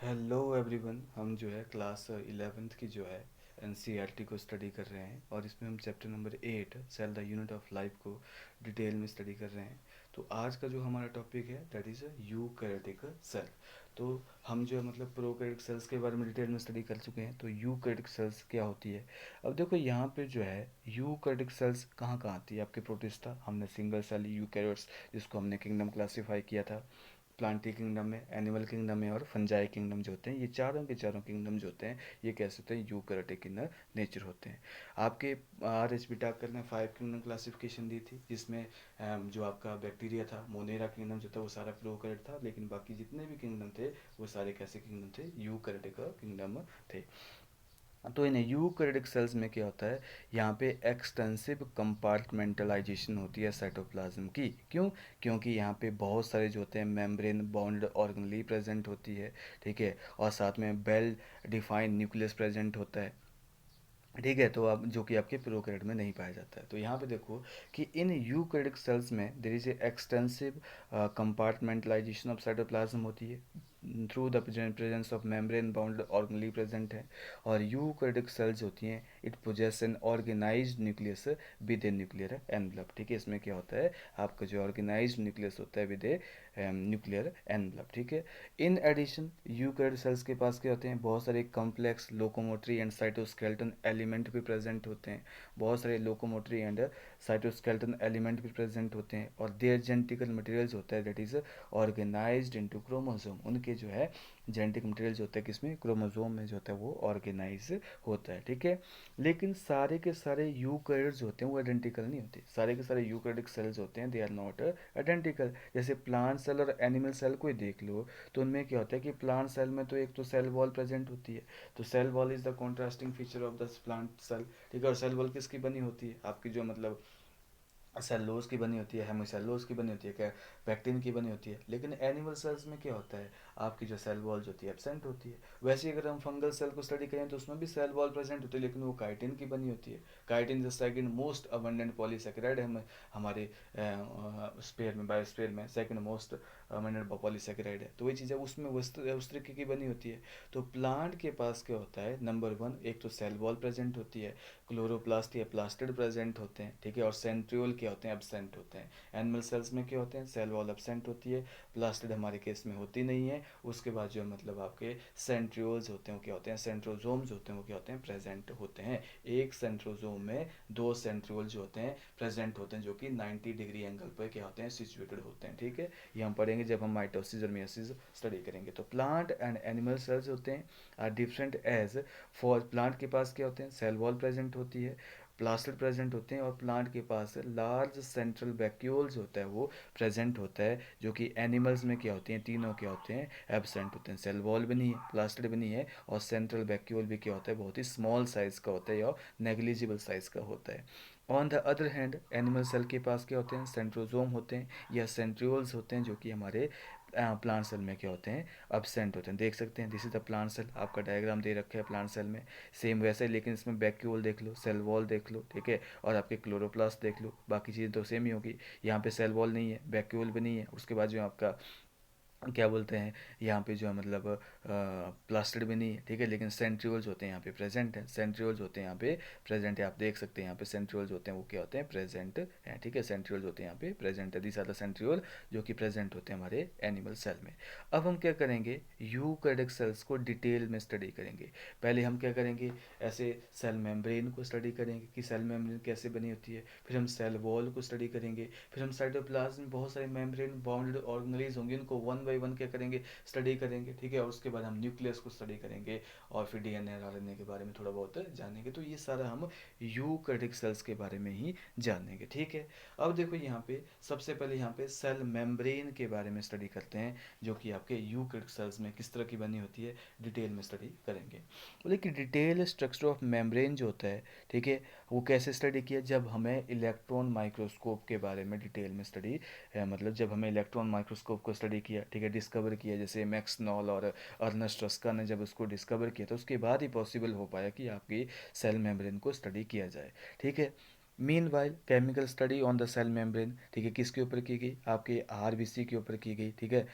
Hello everyone. हम जो है क्लास 11th की जो है एनसीईआरटी को स्टडी कर रहे हैं और इसमें हम chapter number 8 cell the unit of life को डिटेल में स्टडी कर रहे हैं। तो आज का जो हमारा टॉपिक है दैट इज़ यूकैरियोटिक सेल। तो हम जो है मतलब प्रोकैरियोटिक सेल्स के बारे में डिटेल में स्टडी कर चुके हैं। तो यूकैरियोटिक सेल्स क्या होती है? अब देखो यहाँ पे जो है यूकैरियोटिक सेल्स कहाँ कहाँ आती है। आपके प्रोटिस्टा हमने सिंगल सेल यूकैरियोट्स जिसको हमने किंगडम क्लासीफाई किया था, प्लांटी किंगडम में, एनिमल किंगडम में और फंजाई किंगडम जो होते हैं, ये चारों के चारों किंगडम जो होते हैं ये कैसे होते हैं, यूकैरियोटिक इन नेचर होते हैं। आपके आर एच बिटाकर ने 5 किंगडम क्लासिफिकेशन दी थी जिसमें जो आपका बैक्टीरिया था, मोनेरा किंगडम जो था वो सारा प्रोकैरियोट था, लेकिन बाकी जितने भी किंगडम थे वो सारे कैसे किंगडम थे, यूकैरियोटिक किंगडम थे। तो इन यूकैरियोटिक सेल्स में क्या होता है, यहाँ पे एक्सटेंसिव कंपार्टमेंटलाइजेशन होती है साइटोप्लाज्म की। क्यों? क्योंकि यहाँ पे बहुत सारे जो होते हैं मेम्ब्रेन बाउंड ऑर्गेनली प्रेजेंट होती है, ठीक है, और साथ में वेल डिफाइंड न्यूक्लियस प्रेजेंट होता है, ठीक है। तो अब जो कि आपके प्रोकैरियोट में नहीं पाया जाता है। तो यहाँ पे देखो कि इन यूकैरियोटिक सेल्स में there is a extensive compartmentalisation of cytoplasm होती है through the presence of membrane bound organelles present है। और यूकैरियोटिक सेल्स होती हैं it possesses an organised nucleus with a nuclear envelope, ठीक है। इसमें क्या होता है, आपका जो ऑर्गेनाइज्ड न्यूक्लियस होता है विद ए न्यूक्लियर एनवलप, ठीक है। इन एडिशन यूकैरियोटिक सेल्स के पास क्या होते हैं, बहुत सारे complex locomotory and cytoskeleton element भी प्रेजेंट होते हैं, बहुत सारे लोकोमोटरी एंड साइटोस्केलेटन एलिमेंट भी प्रेजेंट होते हैं। और देयर जेनेटिकल मटेरियल्स होता है that is organised into chromosome, उनके जो है जेनेटिक मटेरियल जो होता है किसमें, क्रोमोसोम में जो होता है वो ऑर्गेनाइज होता है, ठीक है। लेकिन सारे के सारे यूकैरियोट्स होते हैं वो आइडेंटिकल नहीं होते, सारे के सारे यूकैरियोटिक सेल्स होते हैं दे आर नॉट आइडेंटिकल। जैसे प्लांट सेल और एनिमल सेल को ही देख लो, तो उनमें क्या होता है कि प्लांट सेल में तो एक तो सेल वॉल प्रेजेंट होती है, तो cell wall is the contrasting feature of the plant cell, ठीक है। और सेल वॉल किसकी बनी होती है, आपकी जो मतलब सेल्लोज की बनी होती है, हेमिसेल्लोज की बनी होती है, क्या पैक्टिन की बनी होती है। लेकिन एनिमल सेल्स में क्या होता है, आपकी जो सेल वॉल जो होती है एब्सेंट होती है। वैसे ही अगर हम फंगल सेल को स्टडी करें तो उसमें भी सेल वॉल प्रेजेंट होती है, लेकिन वो काइटिन की बनी होती है। Chitin the second most abundant polysaccharide है हमारे स्पेयर में, बायोस्फीयर में सेकंड मोस्ट अबंडेंट पॉलीसेकेराइड है। तो वही चीज़ है उसमें उस तरीके की बनी होती है। तो प्लांट के पास क्या होता है, नंबर वन एक तो सेल वॉल प्रेजेंट होती है, क्लोरोप्लास्ट या प्लास्टिड प्रेजेंट होते हैं, ठीक है, और सेंट्रियोल क्या होते हैं, एब्सेंट होते हैं। एनिमल सेल्स में क्या होते हैं, सेल वॉल एब्सेंट होती है, प्लास्टिड हमारे केस में होती नहीं है। उसके बाद जो है मतलब आपके सेंट्रियोल्स होते हैं वो क्या होते हैं, सेंट्रोजोम्स होते हैं वो क्या होते हैं, प्रेजेंट होते हैं। एक सेंट्रोजोम में दो सेंट्रियोल जो होते हैं प्रेजेंट होते हैं, जो कि 90 डिग्री एंगल पर क्या होते हैं, सिचुएटेड होते हैं, ठीक है। ये हम पढ़ेंगे जब हम माइटोसिस और मियोसिस स्टडी करेंगे। तो प्लांट एंड एनिमल सेल्स होते हैं are different as for plant के पास क्या होते हैं, सेल वॉल प्रेजेंट होती है, प्लास्टिड प्रेजेंट होते हैं, और प्लांट के पास लार्ज सेंट्रल वैक्यूल्स होता है वो प्रेजेंट होता है, जो कि एनिमल्स में क्या होते हैं, तीनों क्या होते हैं, एबसेंट होते हैं। सेल वॉल भी नहीं है, प्लास्टिड भी नहीं है, और सेंट्रल वैक्यूल भी क्या होता है, बहुत ही स्मॉल साइज का होता है और नेग्लिजिबल साइज का होता है। On the other hand animal cell के पास क्या होते हैं, सेंट्रोजोम होते हैं या सेंट्रियोल्स होते हैं, जो कि हमारे प्लांट सेल में क्या होते हैं, अब्सेंट होते हैं। देख सकते हैं this is the plant cell, आपका डायग्राम दे रखा है प्लांट सेल में, सेम वैसे ही, लेकिन इसमें वैक्यूल देख लो, सेल वॉल देख लो, ठीक है, और आपके क्लोरोप्लास्ट देख लो, बाकी चीज़ तो सेम ही होगी। यहाँ पे सेल वॉल नहीं है, वैक्यूल भी नहीं है, उसके बाद जो आपका क्या बोलते हैं, यहाँ पे जो है मतलब प्लास्टिड भी नहीं है, ठीक है, लेकिन सेंट्रियोल्स होते हैं यहाँ पे प्रेजेंट है, सेंट्रियोल्स होते हैं यहाँ पे प्रेजेंट है। आप देख सकते हैं यहाँ पे सेंट्रियोल्स होते हैं वो क्या होते हैं, प्रेजेंट हैं, ठीक है। सेंट्रियोल्स होते हैं यहाँ पे प्रेजेंट है, दिस आर द सेंट्रियोल जो कि प्रेजेंट होते हैं हमारे एनिमल सेल में। अब हम क्या करेंगे, यूकैरियोटिक सेल्स को डिटेल में स्टडी करेंगे। पहले हम क्या करेंगे, ऐसे सेल मेम्ब्रेन को स्टडी करेंगे कि सेल मेम्ब्रेन कैसे बनी होती है, फिर हम सेल वॉल को स्टडी करेंगे, फिर हम साइटोप्लाज्म में बहुत सारे मेम्ब्रेन बाउंडेड ऑर्गेनेलिज होंगे, उनको वन बाय वन क्या करेंगे, स्टडी करेंगे, ठीक है। और उसके बाद हम न्यूक्लियस को स्टडी करेंगे, और फिर डीएनए आरएनए के बारे में थोड़ा बहुत जानेंगे। तो ये सारा हम यूकैरियोटिक सेल्स के बारे में ही जानेंगे, ठीक है। अब देखो यहाँ पे सबसे पहले यहाँ पे सेल मेम्ब्रेन के बारे में स्टडी करते हैं, जो कि आपके यूकैरियोटिक सेल्स में किस तरह की बनी होती है, डिटेल में स्टडी करेंगे। बोले कि डिटेल स्ट्रक्चर ऑफ मेम्ब्रेन जो होता है, ठीक है, वो कैसे स्टडी किया, जब हमें इलेक्ट्रॉन माइक्रोस्कोप के बारे में डिटेल में स्टडी मतलब जब हमें इलेक्ट्रॉन माइक्रोस्कोप को स्टडी किया, ठीक है, डिस्कवर किया, जैसे मैक्स नॉल और अर्नस्ट रस्का ने जब उसको डिस्कवर किया, तो उसके बाद ही पॉसिबल हो पाया कि आपकी सेल मेम्ब्रेन को स्टडी किया जाए, ठीक है। Meanwhile chemical study on the cell membrane, ठीक है, किसके ऊपर की गई, आपके आरबीसी के ऊपर की गई, ठीक है।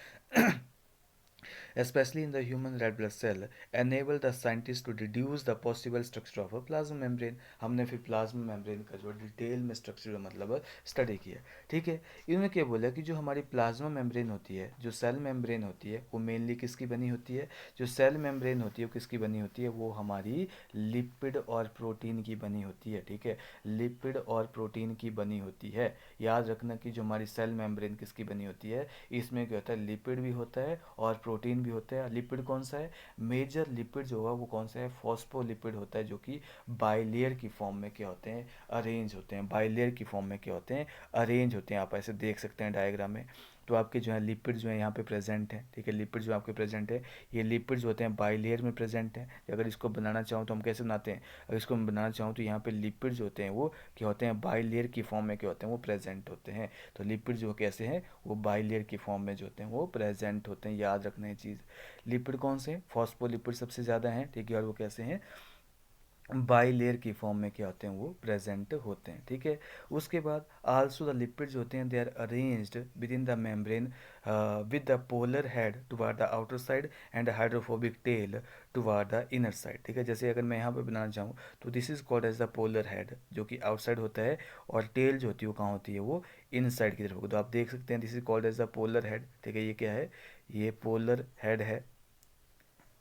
especially in the human red blood cell, enable the scientists to deduce the possible structure of a plasma membrane. हमने फिर प्लाज्मा मेम्ब्रेन का जो डिटेल में स्ट्रक्चर मतलब स्टडी किया, ठीक है। इन्होंने क्या बोला कि जो हमारी प्लाज्मा मेम्ब्रेन होती है, जो सेल मेम्ब्रेन होती है, वो मेनली किसकी बनी होती है? जो सेल मेम्ब्रेन होती है वो किसकी बनी होती है? वो हमारी लिपिड और प्रोटीन की बनी होती है, ठीक है। लिपिड और प्रोटीन की बनी होती है। याद रखना कि जो हमारी सेल मेम्ब्रेन किसकी बनी होती है, इसमें क्या होता है, लिपिड भी होता है और प्रोटीन भी होता है। लिपिड कौन सा है? मेजर लिपिड जो होगा वो कौन सा है? फॉस्फोलिपिड होता है, जो कि बाइलेयर की फॉर्म में क्या होते हैं? अरेंज होते हैं। बाइलेयर की फॉर्म में क्या होते हैं? अरेंज होते हैं। आप ऐसे देख सकते हैं डायग्राम में। तो आपके जो है लिपिड जो है यहाँ पे प्रेजेंट है, ठीक है। लिपिड जो आपके प्रेजेंट है, ये लिपिड जो होते हैं बाइलेयर में प्रेजेंट है। अगर इसको बनाना चाहूँ तो हम कैसे बनाते हैं? अगर इसको मैं बनाना चाहूँ तो यहाँ पे लिपिड जो होते हैं वो क्या होते हैं? बाइलेयर की फॉर्म में क्या होते हैं? वो प्रेजेंट होते हैं। तो लिपिड जो कैसे हैं? वो बाइलेयर की फॉर्म में जो होते हैं वो प्रेजेंट होते हैं। याद रखना ये चीज़। लिपिड कौन से? फॉस्फोलिपिड सबसे ज़्यादा हैं, ठीक है। और वो कैसे हैं? बाइलेयर की फॉर्म में क्या होते हैं? वो प्रेजेंट होते हैं, ठीक है। उसके बाद आल्सो द लिपिड्स होते हैं, they are arranged within the membrane with the polar head toward the outer side and hydrophobic tail toward the inner side, ठीक है। जैसे अगर मैं यहाँ पे बनाना चाहूँ तो this is called as the polar head, जो कि आउटसाइड होता है, और टेल जो होती है वो कहाँ होती है? वो इन साइड की तरफ होगी। तो आप देख सकते हैं this is called as the polar head, ठीक है। ये क्या है? ये पोलर हेड है।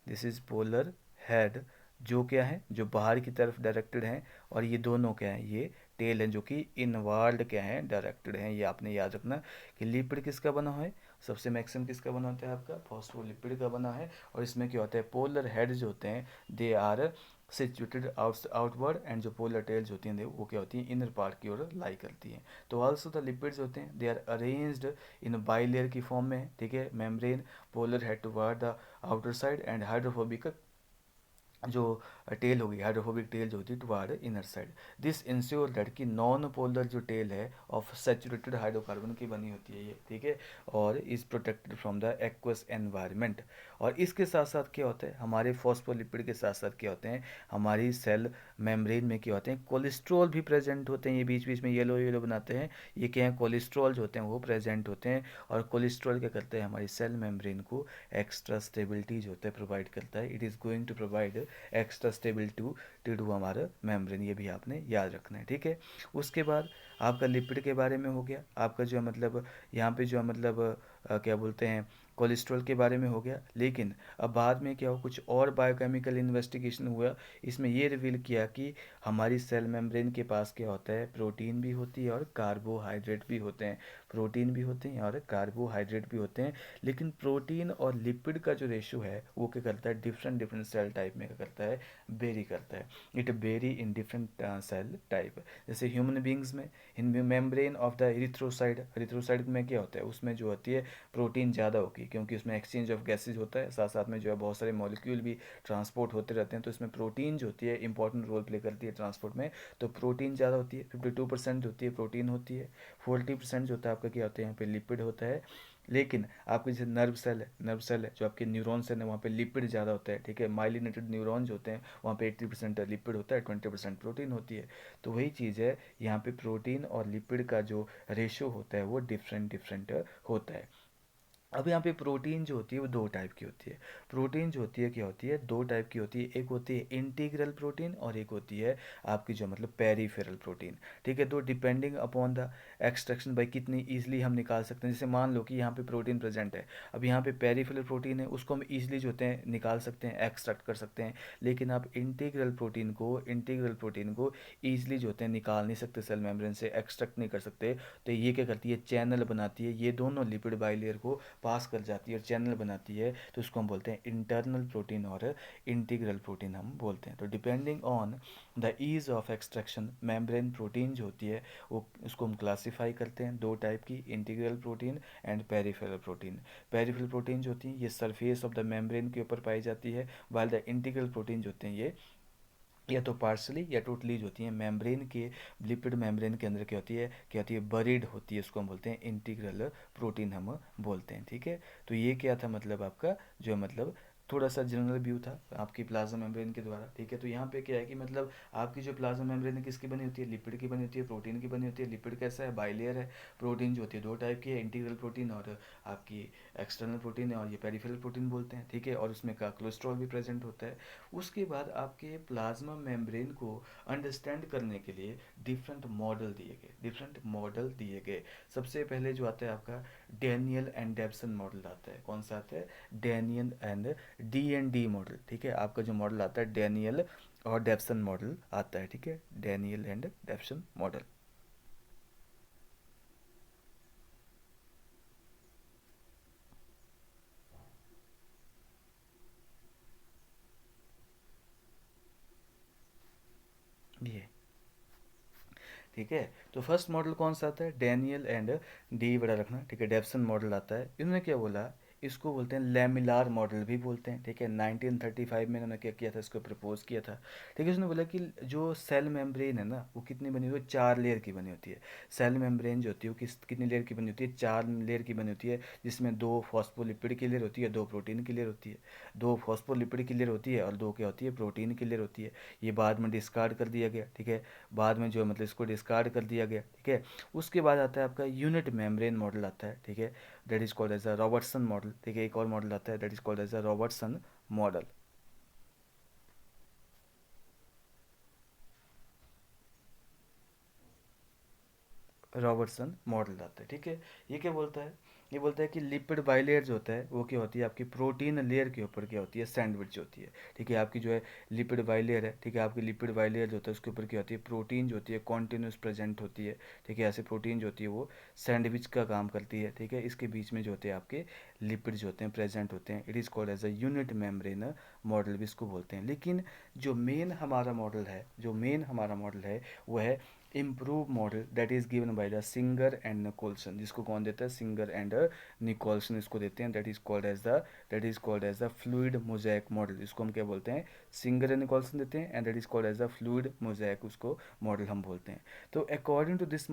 दिस इज पोलर हेड, जो क्या है? जो बाहर की तरफ डायरेक्टेड है। और ये दोनों क्या है? ये टेल है, जो कि इनवार्ड क्या है? डायरेक्टेड है। ये आपने याद रखना कि लिपिड किसका बना है? सबसे मैक्सिमम किसका बना होता है? आपका फॉस्फोलिपिड का बना है। और इसमें क्या होता है? पोलर हेड जो होते हैं they are situated outward, and जो पोलर टेल्स होती हैं वो क्या होती हैं? इनर पार्ट की ओर लाई करती हैं। तो ऑल्सो द लिपिड्स होते हैं they are arranged in bilayer की फॉर्म में, ठीक है। Membrane, polar head toward the outer side, and hydrophobic जो टेल होगी, हाइड्रोफोबिक टेल जो होती है toward inner side. This ensure that कि नॉन पोलर जो टेल है ऑफ सेचुरेटेड हाइड्रोकार्बन की बनी होती है ये, ठीक है। और is protected from the aqueous environment. और इसके साथ साथ क्या होता है? हमारे फॉस्फोलिपिड के साथ साथ क्या होते हैं? हमारी सेल मेम्ब्रेन में क्या होते हैं? कोलेस्ट्रॉल भी प्रेजेंट होते हैं। ये बीच बीच में येलो येलो बनाते हैं, ये क्या है? कोलेस्ट्रॉल जो होते हैं वो प्रेजेंट होते हैं। और कोलेस्ट्रॉल क्या करते हैं? हमारी सेल मेम्ब्रेन को एक्स्ट्रा स्टेबिलिटी जो होता है प्रोवाइड करता है। It is going to provide extra stable to हमारा मेम्ब्रेन। ये भी आपने याद रखना है, ठीक है। उसके बाद आपका लिपिड के बारे में हो गया। आपका जो है मतलब यहाँ पे जो है मतलब क्या बोलते हैं, कोलेस्ट्रॉल के बारे में हो गया। लेकिन अब बाद में क्या हो, कुछ और बायोकेमिकल इन्वेस्टिगेशन हुआ। इसमें ये रिवील किया कि हमारी सेल मेम्ब्रेन के पास क्या होता है? प्रोटीन भी होती है और कार्बोहाइड्रेट भी होते हैं। प्रोटीन भी होते हैं और कार्बोहाइड्रेट भी होते हैं। लेकिन प्रोटीन और लिपिड का जो रेशो है वो क्या करता है? डिफरेंट डिफरेंट सेल टाइप में क्या करता है? वेरी करता है। It vary in different cell type. जैसे ह्यूमन बींग्स में in membrane of the erythrocyte, erythrocyte में क्या होता है? उसमें जो होती है प्रोटीन ज़्यादा होगी, क्योंकि उसमें एक्सचेंज ऑफ गैसेज होता है, साथ साथ में जो है बहुत सारे मॉलिक्यूल भी ट्रांसपोर्ट होते रहते हैं। तो इसमें प्रोटीन जो होती है इंपॉर्टेंट रोल प्ले करती है ट्रांसपोर्ट में। तो प्रोटीन ज़्यादा होती है, 52% होती है प्रोटीन होती है। 40% जो होता है आपका क्या होता है? यहाँ पे लिपिड होता है। लेकिन आपके जैसे नर्व सेल है, जो आपके न्यूरॉन सेल है, वहाँ पे लिपिड ज़्यादा होता है, ठीक है। माइलिनेटेड न्यूरॉन जो होते हैं वहाँ पे 80% लिपिड होता है, 20% प्रोटीन होती है। तो वही चीज़ है, यहाँ पे प्रोटीन और लिपिड का जो रेशो होता है वो डिफरेंट डिफरेंट होता है। अब यहाँ पे प्रोटीन जो होती है वो दो टाइप की होती है। प्रोटीन जो होती है क्या होती है? दो टाइप की होती है। एक होती है इंटीग्रल प्रोटीन और एक होती है आपकी जो मतलब पेरीफेरल प्रोटीन, ठीक है। तो depending upon the extraction by कितनी ईजिली हम निकाल सकते हैं। जैसे मान लो कि यहाँ पे प्रोटीन प्रेजेंट है, अब यहाँ पे पेरीफेरल प्रोटीन है, उसको हम ईजिली जो होते हैं निकाल सकते हैं, एक्सट्रैक्ट कर सकते हैं। लेकिन आप इंटीग्रल प्रोटीन को ईजिली जो होते हैं निकाल नहीं सकते, सेल मेम्ब्रेन से एक्सट्रैक्ट नहीं कर सकते। तो ये क्या करती है? चैनल बनाती है, ये दोनों लिपिड बाइलेयर को पास कर जाती है और चैनल बनाती है। तो उसको हम बोलते हैं इंटरनल प्रोटीन और इंटीग्रल प्रोटीन हम बोलते हैं। तो depending on the ease of extraction membrane protein जो होती है वो उसको हम क्लासीफाई करते हैं दो टाइप की, integral protein and peripheral protein. Peripheral protein जो होती है ये सरफेस ऑफ द मेम्ब्रेन के ऊपर पाई जाती है, वाइल द इंटीग्रल प्रोटीन जो होते हैं ये या तो पार्सली या टोटली जो होती है मेम्ब्रेन के, लिपिड मेम्ब्रेन के अंदर क्या होती है? बरीड होती है। उसको हम बोलते हैं इंटीग्रल प्रोटीन हम बोलते हैं, ठीक है। तो ये क्या था मतलब आपका जो है मतलब थोड़ा सा जनरल व्यू था आपकी प्लाज्मा मेम्ब्रेन के द्वारा, ठीक है। तो यहाँ पे क्या है कि मतलब आपकी जो प्लाज्मा मेम्ब्रेन है किसकी बनी होती है, लिपिड की बनी होती है, प्रोटीन की बनी होती है। लिपिड कैसा है, बाइलेयर है। प्रोटीन जो होती है दो टाइप की है, इंटीग्रल प्रोटीन और आपकी एक्सटर्नल प्रोटीन है, और ये पेरिफेरल प्रोटीन बोलते हैं, ठीक है। और उसमें का कोलेस्ट्रॉल भी प्रेजेंट होता है। उसके बाद आपके प्लाज्मा मेम्ब्रेन को अंडरस्टैंड करने के लिए डिफरेंट मॉडल दिए गए। सबसे पहले जो आता है आपका डैनियल एंड डेप्सन मॉडल आता है। कौन सा आता है, डैनियल एंड D&D मॉडल, ठीक है। आपका जो मॉडल आता है डैनियल और डेप्सन मॉडल आता है, ठीक है, डैनियल एंड डेप्सन मॉडल। ये ठीक है। तो फर्स्ट मॉडल कौन सा आता है, डैनियल एंड डी बड़ा रखना, ठीक है, डेप्सन मॉडल आता है। इन्होंने क्या बोला, इसको बोलते हैं लैमिलार मॉडल भी बोलते हैं, ठीक है। 1935 में इन्होंने क्या किया था, इसको प्रपोज किया था, ठीक है। उसने बोला कि जो सेल मेम्ब्रेन है ना वो कितनी बनी हुई है, 4 लेयर की बनी होती है। सेल मेम्ब्रेन जो होती है वो कितनी लेयर की बनी होती है, 4 लेयर की बनी होती है, जिसमें 2 फॉस्फोलिपिड की लेयर होती है, 2 प्रोटीन की लेयर होती है। 2 फॉस्फोलिपिड की लेयर होती है और 2 क्या होती है, प्रोटीन की लेयर होती है। ये बाद में डिस्कार्ड कर दिया गया, ठीक है। बाद में जो मतलब इसको डिस्कार्ड कर दिया गया, ठीक है। उसके बाद आता है आपका यूनिट मेम्ब्रेन मॉडल आता है, ठीक है, that is called as a Robertson model, ठीक है। एक और मॉडल आता है that is called as a Robertson model. Robertson model आता है, ठीक है। ये क्या बोलता है, ये बोलता है कि लिपिड बाइलेयर जो होता है वो क्या होती है, आपकी प्रोटीन लेयर के ऊपर क्या होती है, सैंडविच होती है, ठीक है। आपकी जो है लिपिड बाइलेयर है, ठीक है, आपकी लिपिड बाइलेयर जो होता है उसके ऊपर क्या होती है, प्रोटीन जो होती है कॉन्टिन्यूस प्रेजेंट होती है, ठीक है। ऐसे प्रोटीन जो होती है वो सैंडविच का काम करती है, ठीक है। इसके बीच में जो होते हैं आपके लिपिड जो होते हैं प्रेजेंट होते हैं। It is called as a unit membrane model भी इसको बोलते हैं। लेकिन जो मेन हमारा मॉडल है वो है improve model, that is given by the singer and Nicholson. जिसको कौन देता है, सिंगर एंड निकोल्सन इसको देते हैं। That is called as the fluid mosaic model. इसको हम क्या बोलते हैं, सिंगर एंड निकोल्सन देते हैं, and that is called as the fluid mosaic, उसको मॉडल हम बोलते हैं। तो अकॉर्डिंग टू दिस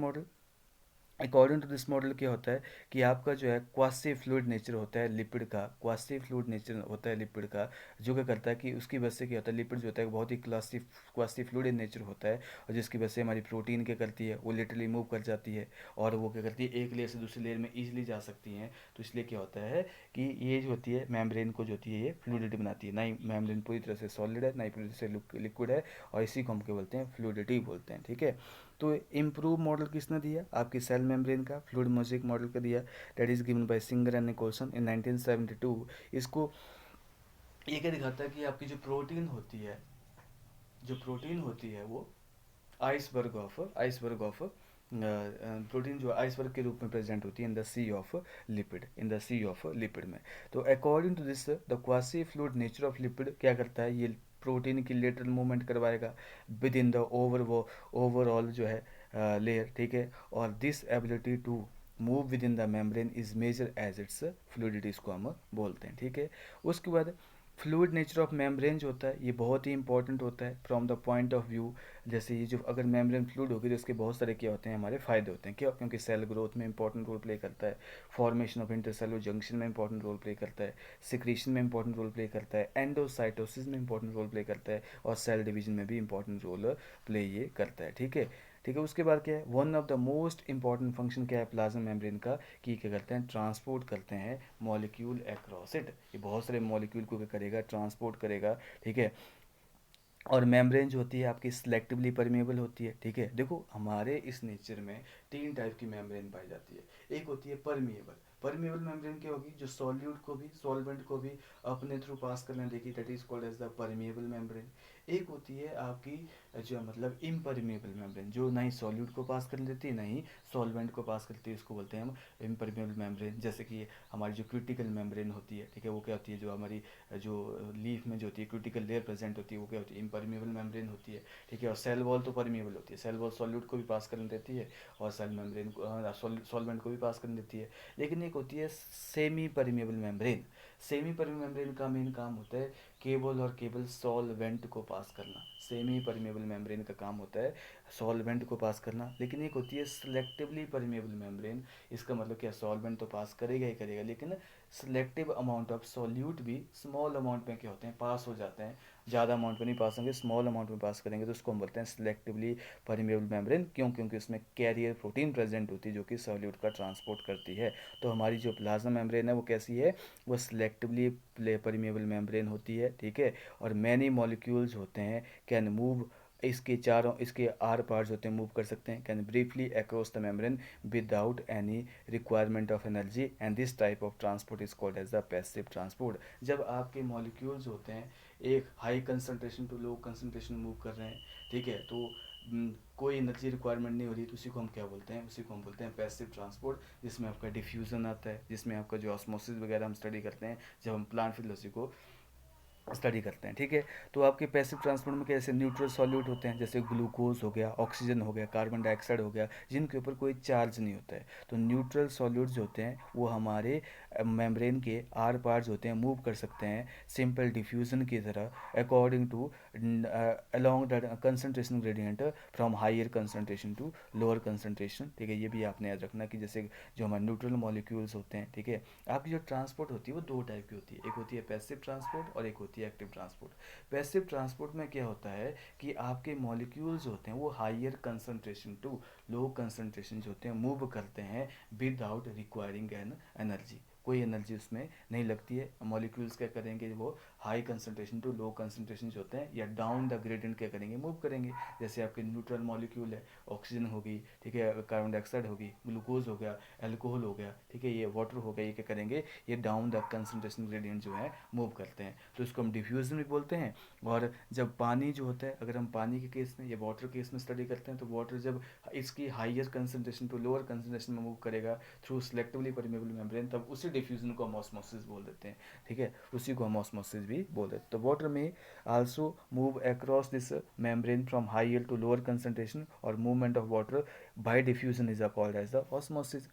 मॉडल क्या होता है कि आपका जो है क्वासी फ्लूइड नेचर होता है लिपिड का, क्वासी फ्लूइड नेचर होता है लिपिड का, जो क्या करता है कि उसकी वजह से क्या होता है, लिपिड जो होता है बहुत ही क्वासी फ्लूइड इन नेचर होता है, और जिसकी वजह से हमारी प्रोटीन क्या करती है, वो लिटरली मूव कर जाती है, और वो क्या करती है, एक लेयर से दूसरी लेयर में ईजिली जा सकती हैं। तो इसलिए क्या होता है कि ये जो होती है मेम्ब्रेन को जो होती है ये फ्लूइडिटी बनाती है। ना ही मेम्ब्रेन पूरी तरह से सॉलिड है, ना ही पूरी तरह से लिक्विड है, और इसी को हम क्या बोलते हैं, फ्लूइडिटी बोलते हैं, ठीक है। तो इम्प्रूव मॉडल किसने दिया, आपकी सेल मेम्ब्रेन का फ्लूइड मोज़ेक मॉडल का दिया, that is given by Singer and Nicolson in 1972। इसको ये क्या दिखाता है कि आपकी जो प्रोटीन होती है वो आइसबर्ग ऑफ प्रोटीन जो आइसबर्ग के रूप में प्रेजेंट होती है in the sea of lipid में। तो according to this the quasi fluid nature of lipid क्या करता है, ये प्रोटीन की लेटरल मूवमेंट करवाएगा विद इन द ओवरऑल जो है लेयर, ठीक है। और this ability to move within the membrane is measure as its fluidity, इसको हम बोलते हैं, ठीक है। उसके बाद फ्लूइड नेचर ऑफ मेम्ब्रेन जो होता है ये बहुत ही इंपॉर्टेंट होता है from the point of view. जैसे ये जो अगर मेम्ब्रेन फ्लूइड होगी तो इसके बहुत सारे क्या होते हैं, हमारे फायदे होते हैं, क्यों, क्योंकि सेल ग्रोथ में इंपॉर्टेंट रोल प्ले करता है, फॉर्मेशन ऑफ इंटरसेलुलर जंक्शन में इंपॉर्टेंट रोल प्ले करता है, सिक्रीशन में इंपॉर्टेंट रोल प्ले करता है, एंडोसाइटोसिस में इंपॉर्टेंट रोल प्ले करता है, और सेल डिवीजन में भी इंपॉर्टेंट रोल प्ले ये करता है, ठीक है। ठीक है, उसके बाद क्या है, one of the most important function क्या है प्लाज्मा मेम्ब्रेन का, कि क्या करते हैं, ट्रांसपोर्ट करते हैं मॉलिक्यूल अक्रॉस इट। ये बहुत सारे मॉलिक्यूल को क्या करेगा, ट्रांसपोर्ट करेगा, ठीक है। और मेम्ब्रेन जो होती है आपकी सिलेक्टिवली परमेबल होती है, ठीक है। देखो हमारे इस नेचर में 3 टाइप की मेम्ब्रेन पाई जाती है। एक होती है परमिएबल। परमिएबल मेम्ब्रेन क्या होगी, जो सॉल्यूट को भी सॉल्वेंट को भी अपने थ्रू पास करने देगी, that is called as the permeable membrane. एक होती है आपकी जो मतलब इम्परमिएबल मेम्ब्रेन, जो ना ही सॉल्यूट को पास करने देती है ना ही सॉल्वेंट को पास करती है, इसको बोलते हैं हम इम्परमिएबल मेम्ब्रेन। जैसे कि हमारी जो क्रिटिकल मेम्ब्रेन होती है, ठीक है, वो क्या होती है, जो हमारी जो लीफ में जो होती है क्रिटिकल लेयर प्रेजेंट होती है, वो क्या होती है, इम्परमिएबल मेम्ब्रेन होती है, ठीक है। और सेल वॉल तो परमिएबल होती है, सेल वॉल सॉल्यूट को भी पास करने देती है, और सेल मेम्ब्रेन को सॉल्वेंट को भी पास करने देती है। लेकिन एक होती है semi permeable membrane. Semi permeable membrane का मेन काम होता है केवल सॉल्वेंट को पास करना। सेमी परमिएबल मेम्ब्रेन का काम होता है सॉल्वेंट को पास करना। लेकिन एक होती है सिलेक्टिवली परमिएबल मेम्ब्रेन। इसका मतलब क्या, सॉल्वेंट तो पास करेगा ही करेगा, लेकिन सिलेक्टिव अमाउंट ऑफ सॉल्यूट भी स्मॉल अमाउंट में क्या होते हैं, पास हो जाते हैं, ज़्यादा अमाउंट में नहीं पास होंगे, स्मॉल अमाउंट में पास करेंगे तो उसको हम बोलते हैं सिलेक्टिवली परमेबल मेम्ब्रेन। क्यों? क्योंकि उसमें कैरियर प्रोटीन प्रेजेंट होती है जो कि सॉल्यूट का ट्रांसपोर्ट करती है। तो हमारी जो प्लाज्मा मेम्ब्रेन है वो कैसी है, वो सिलेक्टिवली परमेबल मेम्ब्रेन होती है, ठीक है। और मैनी मॉलिक्यूल्स होते हैं कैन मूव, इसके चारों, इसके आर पार्ट्स होते हैं मूव कर सकते हैं, can briefly across the membrane without any requirement of energy, and this type of transport is called as the passive transport. जब आपके मॉलिक्यूल्स होते हैं एक high concentration to low concentration move कर रहे हैं, ठीक है, तो कोई एनर्जी रिक्वायरमेंट नहीं हो रही, तो उसी को हम क्या बोलते हैं, उसी को हम बोलते हैं पैसिव ट्रांसपोर्ट, जिसमें आपका डिफ्यूज़न आता है, जिसमें आपका जो ऑस्मोसिस वगैरह हम स्टडी करते हैं जब हम प्लांट फिलोसफी को स्टडी करते हैं, ठीक है। तो आपके पैसिव ट्रांसपोर्ट में कैसे न्यूट्रल सॉल्यूट होते हैं, जैसे ग्लूकोज हो गया, ऑक्सीजन हो गया, कार्बन डाइऑक्साइड हो गया, जिनके ऊपर कोई चार्ज नहीं होता है। तो न्यूट्रल सॉल्यूट्स जो होते हैं वो हमारे मेम्ब्रेन के आर पार्ट्स होते हैं, मूव कर सकते हैं सिंपल डिफ्यूजन की तरह according to along the concentration gradient from higher concentration to lower concentration, ठीक है। ये भी आपने याद रखना कि जैसे जो हमारे न्यूट्रल मॉलिक्यूल्स होते हैं, ठीक है, आपकी जो ट्रांसपोर्ट होती है वो दो टाइप की होती है, एक होती है पैसिव ट्रांसपोर्ट और एक होती है एक्टिव ट्रांसपोर्ट। पैसिव ट्रांसपोर्ट में क्या होता है कि आपके मॉलिक्यूल्स होते हैं वो higher concentration to low concentration जो होते हैं मूव करते हैं विदाउट रिक्वायरिंग एन एनर्जी, कोई एनर्जी उसमें नहीं लगती है। मॉलिक्यूल्स क्या करेंगे, वो high concentration to low concentration जो होते हैं या डाउन द ग्रेडियंट क्या करेंगे, मूव करेंगे। जैसे आपके न्यूट्रल मॉलिक्यूल है, ऑक्सीजन होगी, ठीक है, कार्बन डाइऑक्साइड होगी, ग्लूकोज हो गया, अल्कोहल हो गया, ठीक है, ये वाटर हो गया, ये क्या करेंगे, ये डाउन द कंसनट्रेशन ग्रेडियंट जो है मूव करते हैं, तो इसको हम डिफ्यूजन भी बोलते हैं। और जब पानी जो होता है, अगर हम पानी के केस में या वाटर केस में स्टडी करते हैं, तो वाटर जब इसकी higher concentration to lower concentration में मूव करेगा थ्रू सिलेक्टिवली परमेबल मेम्ब्रेन, तब उसी डिफ्यूजन को हम ऑस्मोसिस बोल देते हैं, ठीक है, उसी को हम ऑस्मोसिस भी बोल देते हैं। तो वाटर में also move across this membrane from higher to lower concentration, और movement of water by diffusion is called as the osmosis.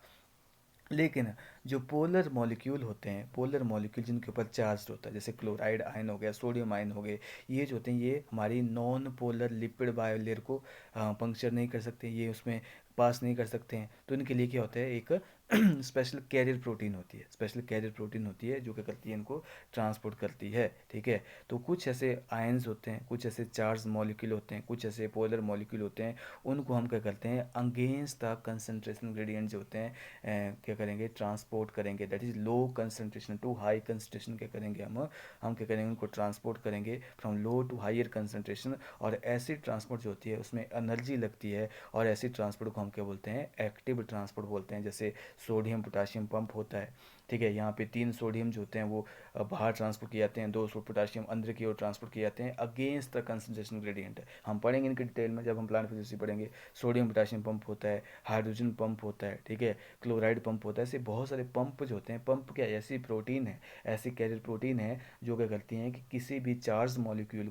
लेकिन जो पोलर मॉलिक्यूल होते हैं, पोलर मॉलिक्यूल जिनके ऊपर चार्ज होता है, जैसे क्लोराइड आयन हो गया, सोडियम आयन हो गए, ये जो होते हैं ये हमारी नॉन पोलर लिपिड बायोलेयर को पंक्चर नहीं कर सकते, ये उसमें पास नहीं कर सकते हैं। तो इनके लिए क्या होता है, एक स्पेशल कैरियर प्रोटीन होती है, स्पेशल कैरियर प्रोटीन होती है जो क्या करती है, इनको ट्रांसपोर्ट करती है, ठीक है। तो कुछ ऐसे आयंस होते हैं, कुछ ऐसे चार्ज मॉलिक्यूल होते हैं, कुछ ऐसे पोलर मॉलिक्यूल होते हैं, उनको हम क्या करते हैं, अगेंस्ट द कंसनट्रेशन ग्रेडियंट जो होते हैं क्या करेंगे, ट्रांसपोर्ट करेंगे, that is low concentration to high concentration क्या करेंगे, हम क्या करेंगे, उनको ट्रांसपोर्ट करेंगे from low to higher concentration. और ऐसी ट्रांसपोर्ट जो होती है उसमें एनर्जी लगती है, और ऐसी ट्रांसपोर्ट को हम क्या बोलते हैं, एक्टिव ट्रांसपोर्ट बोलते हैं। जैसे सोडियम पोटाशियम पंप होता है, ठीक है, यहाँ पे 3 सोडियम जो होते हैं वो बाहर ट्रांसपोर्ट किए जाते हैं, 2 पोटाशियम अंदर की ओर ट्रांसपोर्ट किए जाते हैं अगेंस्ट द कंसनट्रेशन ग्रेडियंट। हम पढ़ेंगे इनके डिटेल में जब हम प्लांट फिजिक्स पढ़ेंगे। सोडियम पोटाशियम पंप होता है, हाइड्रोजन पंप होता है, ठीक है, क्लोराइड पंप होता है, ऐसे बहुत सारे पंप जो होते हैं। पंप क्या, ऐसी प्रोटीन है, ऐसी कैरियर प्रोटीन है जो क्या करती हैं कि किसी भी चार्ज मॉलिक्यूल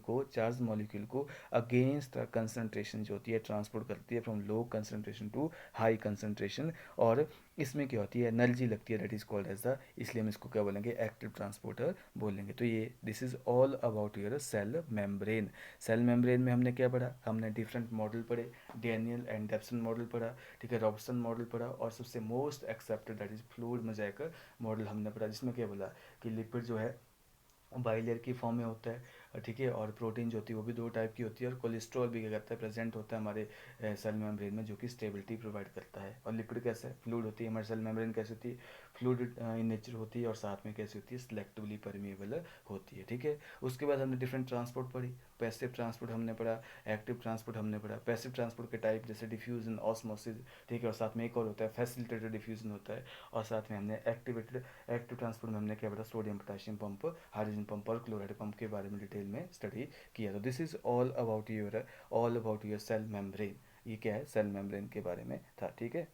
को अगेंस्ट द कंसनट्रेशन जो होती है ट्रांसपोर्ट करती है from low concentration to high concentration. और इसमें क्या होती है, एनर्जी लगती है, that is called as the, इसलिए हम इसको क्या बोलेंगे, एक्टिव ट्रांसपोर्टर बोलेंगे। तो ये this is all about your cell membrane. Cell membrane में हमने क्या पढ़ा, हमने डिफरेंट मॉडल पढ़े, डैनियल एंड डेप्सन मॉडल पढ़ा, ठीक है, रॉबर्टसन मॉडल पढ़ा, और सबसे most accepted that is fluid mosaic model हमने पढ़ा, जिसमें क्या बोला कि लिपिड जो है बाइलेयर की फॉर्म में होता है, ठीक है, और प्रोटीन जो होती है वो भी दो टाइप की होती है, और कोलेस्ट्रॉल भी क्या करता है, प्रेजेंट होता है हमारे सेल मेम्ब्रेन में, जो कि स्टेबिलिटी प्रोवाइड करता है। और लिपिड कैसा है, फ्लूइड होती है, हमारे सेल मेम्ब्रेन कैसी होती है, फ्लूइड इन नेचर होती है, और साथ में कैसी होती है, सिलेक्टिवली परमेबल होती है, ठीक है। उसके बाद हमने डिफरेंट ट्रांसपोर्ट पढ़ी, पैसिव ट्रांसपोर्ट हमने पढ़ा, एक्टिव ट्रांसपोर्ट हमने पढ़ा। पैसिव ट्रांसपोर्ट के टाइप जैसे डिफ्यूजन, ऑस्मोसिस, ठीक है, और साथ में एक और होता है फैसिलिटेटेड डिफ्यूजन होता है, और साथ में हमने एक्टिव ट्रांसपोर्ट में हमने क्या पढ़ा, sodium potassium pump, hydrogen pump और क्लोराइड पंप के बारे में डिटेल में स्टडी किया। तो this is all about your cell membrane. ये क्या है, सेल मेम्ब्रेन के बारे में था, ठीक है।